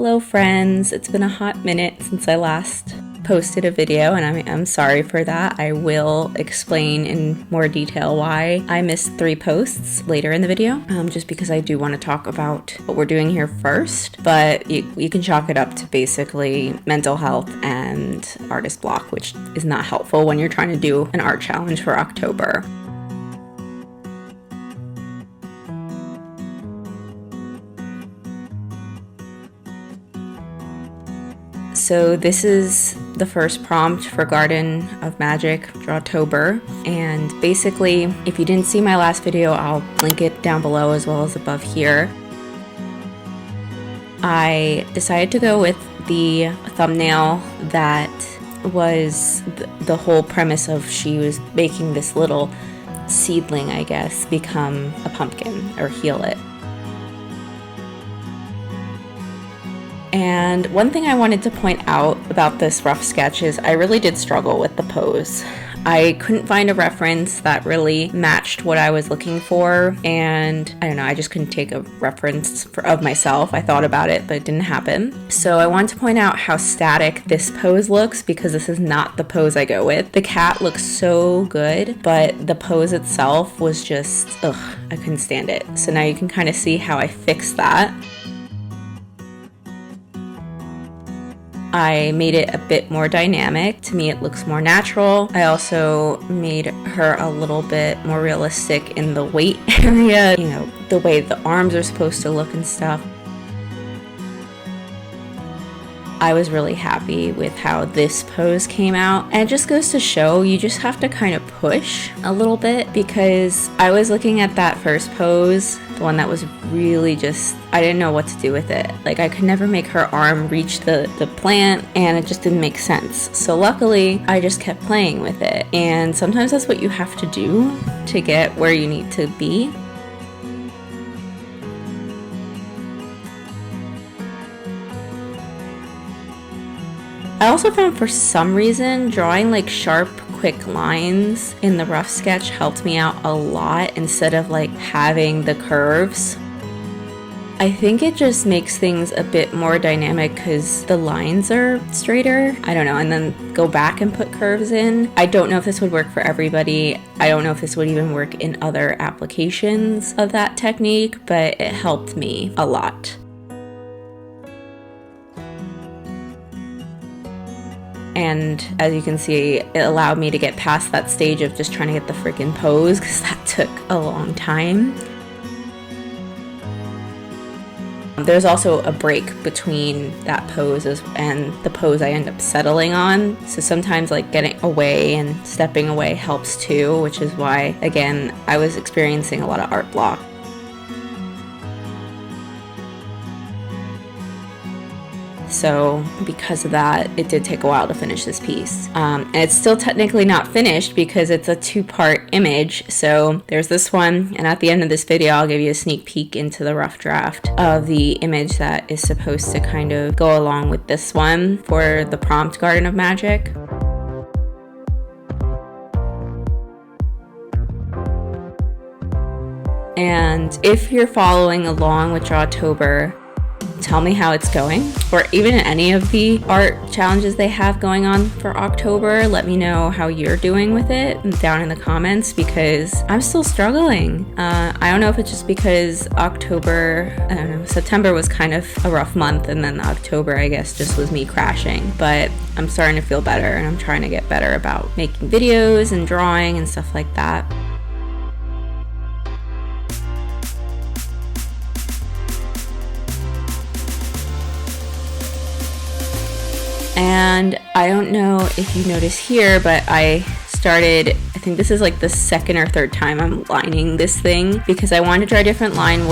Hello friends, it's been a hot minute since I last posted a video and I'm sorry for that. I will explain in more detail why I missed 3 posts later in the video, just because I do want to talk about what we're doing here first, but you can chalk it up to basically mental health and artist block, which is not helpful when you're trying to do an art challenge for October. So this is the first prompt for Garden of Magick Drawtober, and basically if you didn't see my last video, I'll link it down below as well as above here. I decided to go with the thumbnail that was the whole premise of she was making this little seedling, I guess, become a pumpkin or heal it. And one thing I wanted to point out about this rough sketch is I really did struggle with the pose. I couldn't find a reference that really matched what I was looking for, and I don't know, I just couldn't take a reference of myself. I thought about it, but it didn't happen. So I want to point out how static this pose looks, because this is not the pose I go with. The cat looks so good, but the pose itself was just, ugh, I couldn't stand it. So now you can kind of see how I fixed that. I made it a bit more dynamic. To me, it looks more natural. I also made her a little bit more realistic in the weight area, you know, the way the arms are supposed to look and stuff. I was really happy with how this pose came out. And it just goes to show you just have to kind of push a little bit, because I was looking at that first pose, the one that was really just, I didn't know what to do with it. Like, I could never make her arm reach the plant, and it just didn't make sense. So luckily, I just kept playing with it. And sometimes that's what you have to do to get where you need to be. I also found for some reason drawing like sharp, quick lines in the rough sketch helped me out a lot instead of like having the curves. I think it just makes things a bit more dynamic because the lines are straighter. I don't know, and then go back and put curves in. I don't know if this would work for everybody. I don't know if this would even work in other applications of that technique, but it helped me a lot. And as you can see, it allowed me to get past that stage of just trying to get the freaking pose, because that took a long time. There's also a break between that pose and the pose I end up settling on. So sometimes like getting away and stepping away helps too, which is why, again, I was experiencing a lot of art block. So because of that, it did take a while to finish this piece. And it's still technically not finished because it's a 2-part image. So there's this one, and at the end of this video, I'll give you a sneak peek into the rough draft of the image that is supposed to kind of go along with this one for the prompt Garden of Magick. And if you're following along with Drawtober, tell me how it's going, or even any of the art challenges they have going on for October. Let me know how you're doing with it down in the comments, because I'm still struggling. I don't know if it's just because October, I don't know, September was kind of a rough month, and then October, I guess, just was me crashing. But I'm starting to feel better, and I'm trying to get better about making videos and drawing and stuff like that. And I don't know if you notice here, but I think this is like the 2nd or 3rd time I'm lining this thing, because I wanted to try different line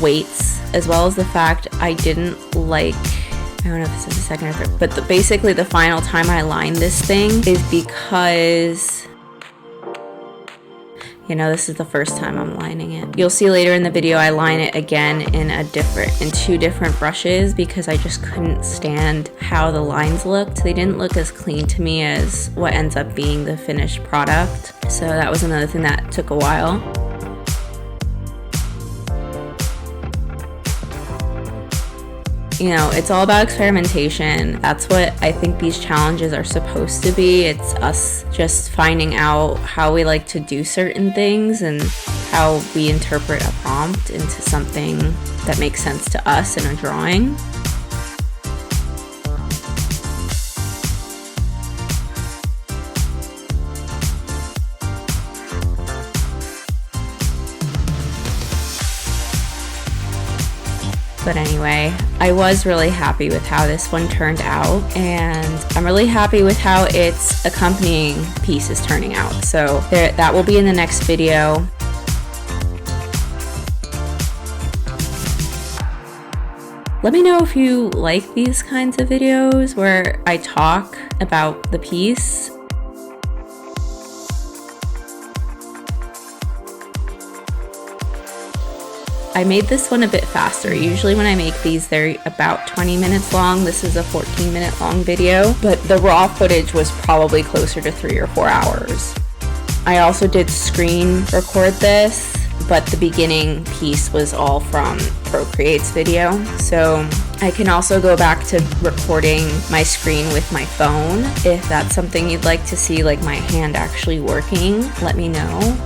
weights, as well as the fact I didn't like, I don't know if this is the 2nd or 3rd, but basically the final time I lined this thing is because, you know, this is the first time I'm lining it. You'll see later in the video I line it again in 2 different brushes, because I just couldn't stand how the lines looked. They didn't look as clean to me as what ends up being the finished product. So that was another thing that took a while. you know, it's all about experimentation. That's what I think these challenges are supposed to be. It's us just finding out how we like to do certain things and how we interpret a prompt into something that makes sense to us in a drawing. But anyway, I was really happy with how this one turned out, and I'm really happy with how its accompanying piece is turning out. So that will be in the next video. Let me know if you like these kinds of videos where I talk about the piece. I made this one a bit faster. Usually when I make these, they're about 20 minutes long. This is a 14-minute long video, but the raw footage was probably closer to 3 or 4 hours. I also did screen record this, but the beginning piece was all from Procreate's video. So I can also go back to recording my screen with my phone. If that's something you'd like to see, like my hand actually working, let me know.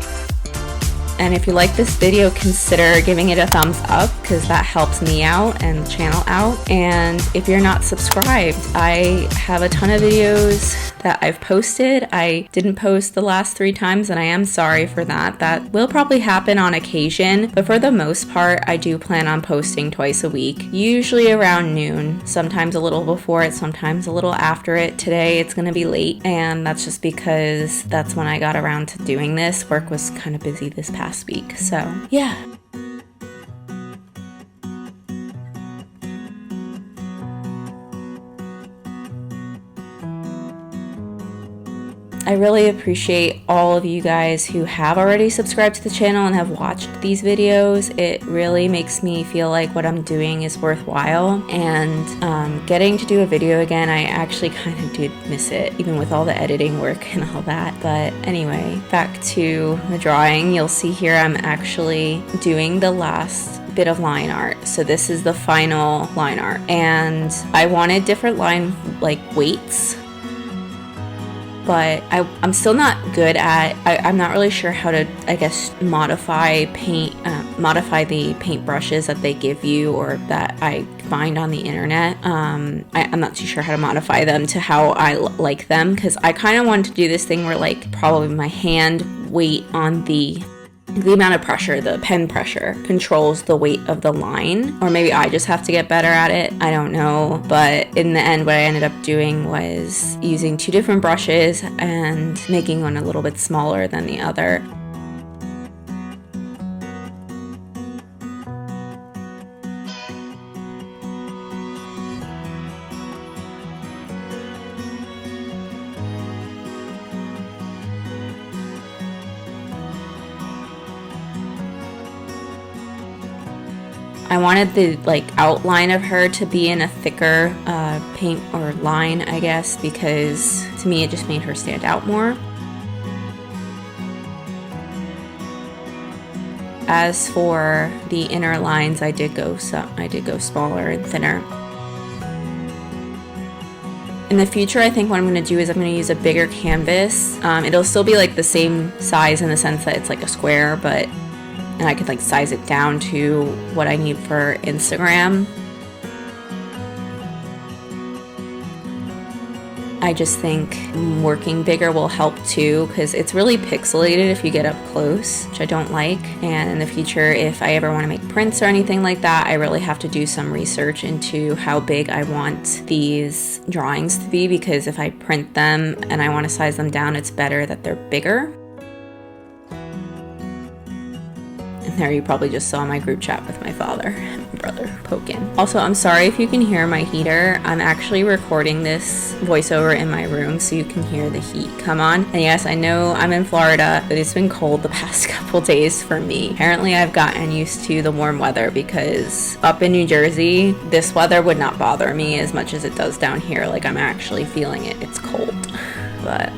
And if you like this video, consider giving it a thumbs up because that helps me out and the channel out. And if you're not subscribed, I have a ton of videos that I've posted. I didn't post the last 3 times and I am sorry for that. That will probably happen on occasion, but for the most part, I do plan on posting twice a week, usually around noon, sometimes a little before it, sometimes a little after it. Today it's gonna be late, and that's just because that's when I got around to doing this. Work was kind of busy this past week, so yeah. I really appreciate all of you guys who have already subscribed to the channel and have watched these videos. It really makes me feel like what I'm doing is worthwhile, and getting to do a video again, I actually kind of did miss it, even with all the editing work and all that. But anyway, back to the drawing. You'll see here I'm actually doing the last bit of line art. So this is the final line art, and I wanted different line weights, but I'm still not good at, I'm not really sure how to, I guess, modify the paint brushes that they give you or that I find on the internet. I'm not too sure how to modify them to how I like them, because I kind of wanted to do this thing where like probably my hand weight on the amount of pressure, the pen pressure, controls the weight of the line. Or maybe I just have to get better at it. I don't know. But in the end, what I ended up doing was using 2 different brushes and making one a little bit smaller than the other. I wanted the outline of her to be in a thicker paint or line, I guess, because to me it just made her stand out more. As for the inner lines, I did go smaller and thinner. In the future, I think what I'm going to do is I'm going to use a bigger canvas. It'll still be the same size in the sense that it's like a square, and I could size it down to what I need for Instagram. I just think working bigger will help too, because it's really pixelated if you get up close, which I don't like. And in the future, if I ever want to make prints or anything like that, I really have to do some research into how big I want these drawings to be, because if I print them and I want to size them down, it's better that they're bigger. There, you probably just saw my group chat with my father and my brother poking. Also, I'm sorry if you can hear my heater. I'm actually recording this voiceover in my room so you can hear the heat come on. And yes, I know I'm in Florida, but it's been cold the past couple days for me. Apparently, I've gotten used to the warm weather, because up in New Jersey, this weather would not bother me as much as it does down here. I'm actually feeling it. It's cold, but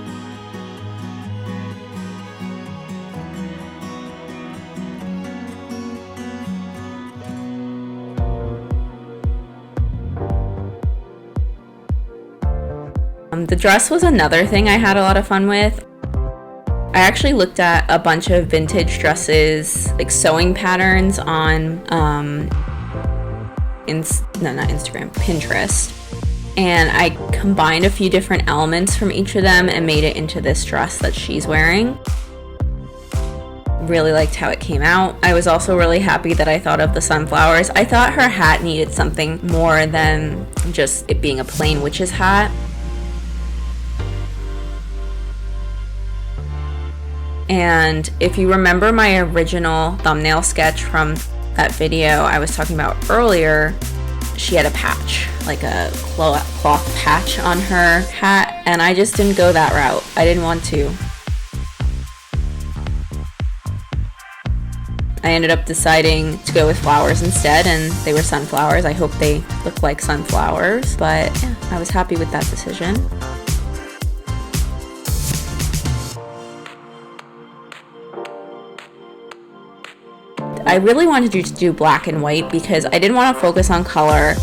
The dress was another thing I had a lot of fun with. I actually looked at a bunch of vintage dresses, like sewing patterns on Pinterest. And I combined a few different elements from each of them and made it into this dress that she's wearing. Really liked how it came out. I was also really happy that I thought of the sunflowers. I thought her hat needed something more than just it being a plain witch's hat. And if you remember my original thumbnail sketch from that video I was talking about earlier, she had a patch, like a cloth patch on her hat, and I just didn't go that route. I didn't want to. I ended up deciding to go with flowers instead, and they were sunflowers. I hope they look like sunflowers, but yeah, I was happy with that decision. I really wanted to do black and white because I didn't want to focus on color.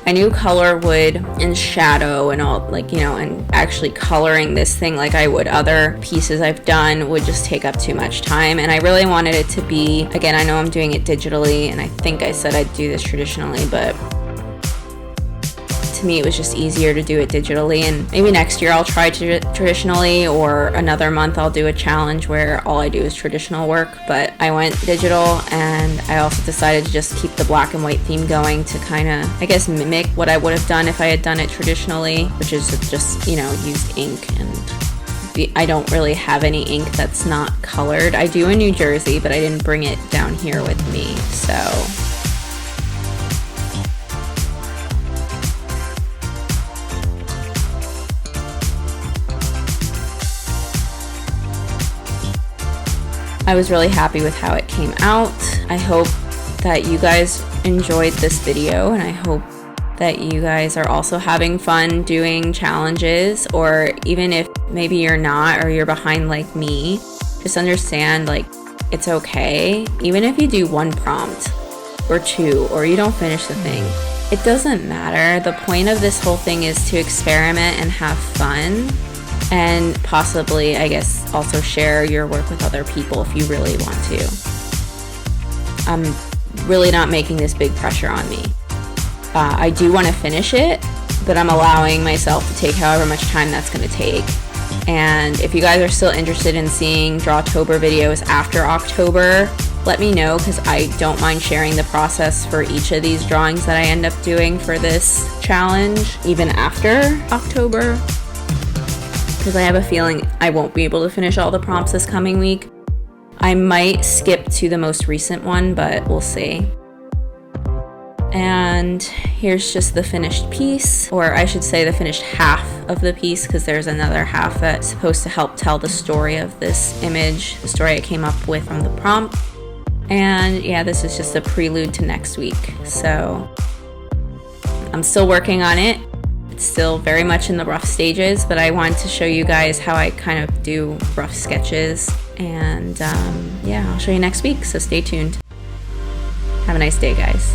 I knew color would, in shadow and all, like, you know, and actually coloring this thing like I would other pieces I've done would just take up too much time. And I really wanted it to be, again, I know I'm doing it digitally, and I think I said I'd do this traditionally, but to me it was just easier to do it digitally. And maybe next year I'll try traditionally, or another month I'll do a challenge where all I do is traditional work. But I went digital, and I also decided to just keep the black and white theme going to kind of, I guess, mimic what I would have done if I had done it traditionally, which is just, you know, used ink. And I don't really have any ink that's not colored. I do in New Jersey, but I didn't bring it down here with me, so I was really happy with how it came out. I hope that you guys enjoyed this video, and I hope that you guys are also having fun doing challenges, or even if maybe you're not, or you're behind like me, just understand, like, it's okay. Even if you do one prompt or two, or you don't finish the thing, it doesn't matter. The point of this whole thing is to experiment and have fun. And possibly, I guess, also share your work with other people if you really want to. I'm really not making this big pressure on me. I do want to finish it, but I'm allowing myself to take however much time that's going to take. And if you guys are still interested in seeing Drawtober videos after October, let me know, because I don't mind sharing the process for each of these drawings that I end up doing for this challenge, even after October. Because I have a feeling I won't be able to finish all the prompts this coming week. I might skip to the most recent one, but we'll see. And here's just the finished piece, or I should say the finished half of the piece, because there's another half that's supposed to help tell the story of this image, the story I came up with from the prompt. And yeah, this is just a prelude to next week. So I'm still working on it. Still very much in the rough stages, but I wanted to show you guys how I kind of do rough sketches. And yeah, I'll show you next week, so stay tuned. Have a nice day, guys.